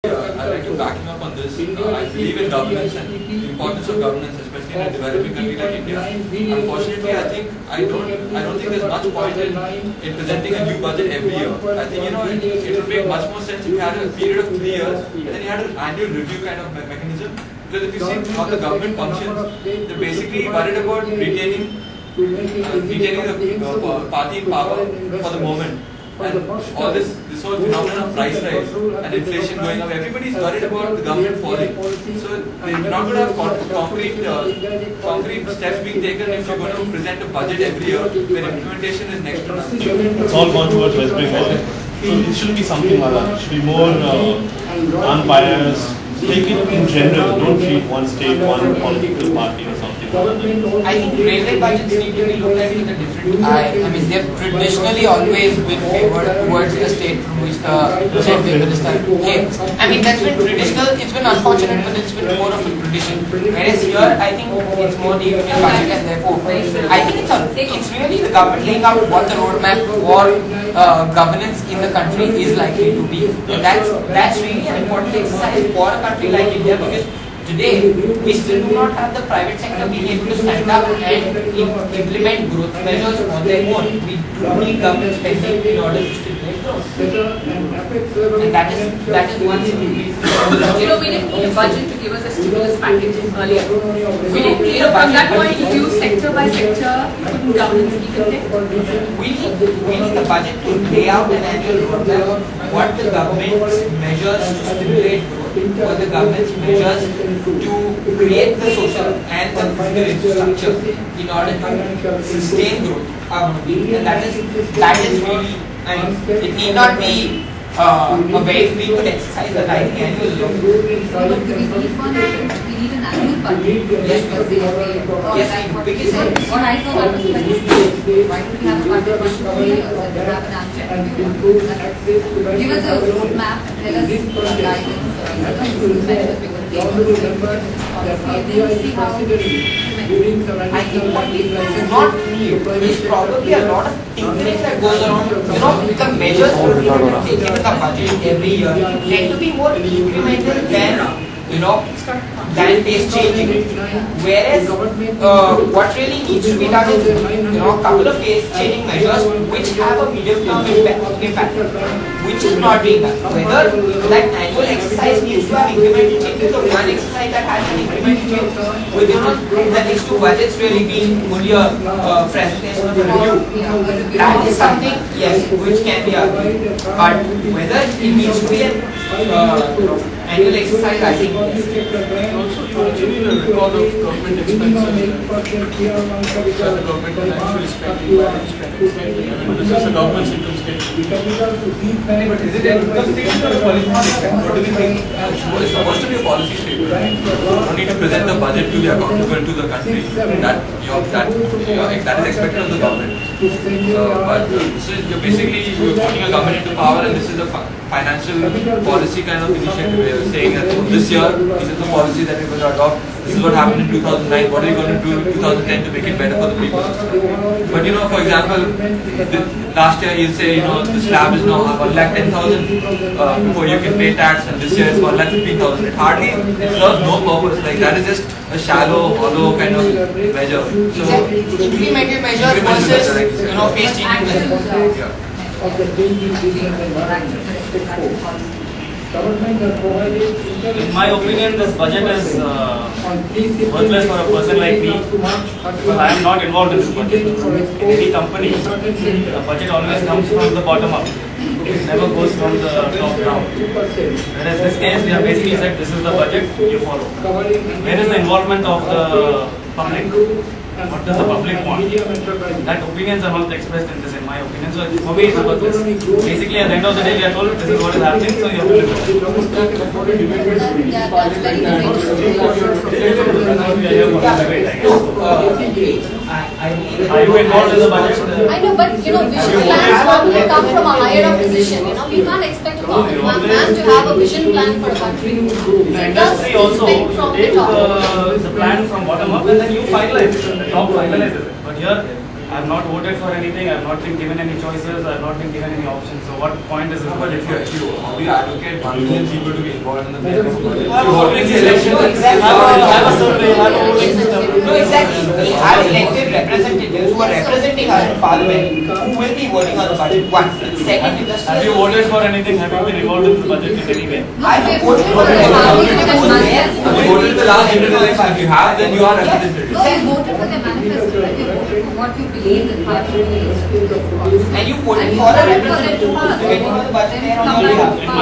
I'd like to back him up on this. I believe in governance and the importance of governance, especially in a developing country like India. Unfortunately, I don't think there's much point in presenting a new budget every year. I think it would make much more sense if you had a period of 3 years and then you had an annual review kind of mechanism. Because if you see how the government functions, they're basically worried about retaining the party in power for the moment. And all this whole phenomenon of price rise and inflation going up, everybody's worried about the government falling. So they're not going to have concrete steps being taken if you're going to present a budget every year where implementation is next to nothing. It's all gone towards West Bengal. So it shouldn't be something like that. It should be more unbiased. Take it in general. Don't treat one state, one political party or something. I think railway budgets need to be looked at with a different eye. I mean, they've traditionally always been favored towards the state from which the railway minister came. I mean, that's been traditional. It's been unfortunate, but it's been more of a tradition. Whereas here, I think it's more the union budget, and therefore, I think it's really the government laying out what the roadmap for governance in the country is likely to be. That's really an important exercise for a country like India, because today, we still do not have the private sector being able to stand up and implement growth measures on their own. We do need government spending in order to stimulate growth. And that is one simple reason. We didn't need a budget to give us a stimulus package earlier. We didn't need from that point of view, sector by sector, couldn't governance be contained? We need the budget to lay out an annual roadmap of what the government's measures to stimulate growth, what the government's measures to create the social and the physical infrastructure in order to sustain growth. And that is really, I mean, it need not be a very frequent exercise that I think annual. But do we need one? We need an annual budget. Yes, because what I thought I was like, why do we have a budget once a year and have an annual? Give us a roadmap and tell us guidance. I think what we do not need is probably a lot of thinking that goes around. The measures that we have taken in the budget every year tend to be more incremental than pace changing. Whereas what really needs to be done is a couple of pace changing measures which have a medium term impact, which is not being done. Whether that annual exercise needs to have incremental changes or one exercise that has an incremental change within the next two budgets really being only a presentation of a review. That is something, yes, which can be argued. But whether it needs to be an annual exercise, I think You also need a record of government expenses that the government is actually spending. This is the government's income statement. But is it an income statement or a policy statement? What do you think? It's supposed to be a policy statement. You don't need to present the budget to be accountable to the country. That is expected of the government. But you're putting a government into power, and this is a financial policy kind of initiative. You're saying that this year, this is the policy that we're going to adopt. This is what happened in 2009. What are you going to do in 2010 to make it better for the people? But for example, last year you'll say the slab is now 1,10,000 before you can pay tax, and this year it's 1,15,000. It hardly serves no purpose. Like that is just a shallow, hollow kind of measure. So incremental measures versus pace changing measures. In my opinion, this budget is worthless for a person like me, because I am not involved in this budget. In any company, the budget always comes from the bottom up. It never goes from the top down. Whereas in this case, we have basically said this is the budget, you follow. Where is the involvement of the public? What does the public want? That opinions are not expressed in this, in my opinion. So for me, it's about this. Basically, at the end of the day, we are told this is what is happening, so you have to live with it. Are you involved in the budget? I know, but vision plans normally come from a higher up position. You can't expect a common man to have a vision plan for a country. The industry also take the plan from bottom up, and then you finalize it. The top finalizes it. But here, I have not voted for anything, I have not been given any choices, I have not been given any options. So what point is this? But if you advocate 1 million people to be involved in the making of budget, I have a voting system. Exactly. I have a survey, I have a voting system. No, exactly. We have elected representatives who are representing us in parliament who will be voting on the budget. One. Second, Have you voted for anything? Have you been involved in the budget in any way? I have voted for the the you voted in the last general election. If you have, then you are representative. No, you voted for the manifesto, right? You voted for what you believe in, how you believe. and you voted And you for a voted for them to representative pass. who is getting on the budget there on Then your come behalf. back.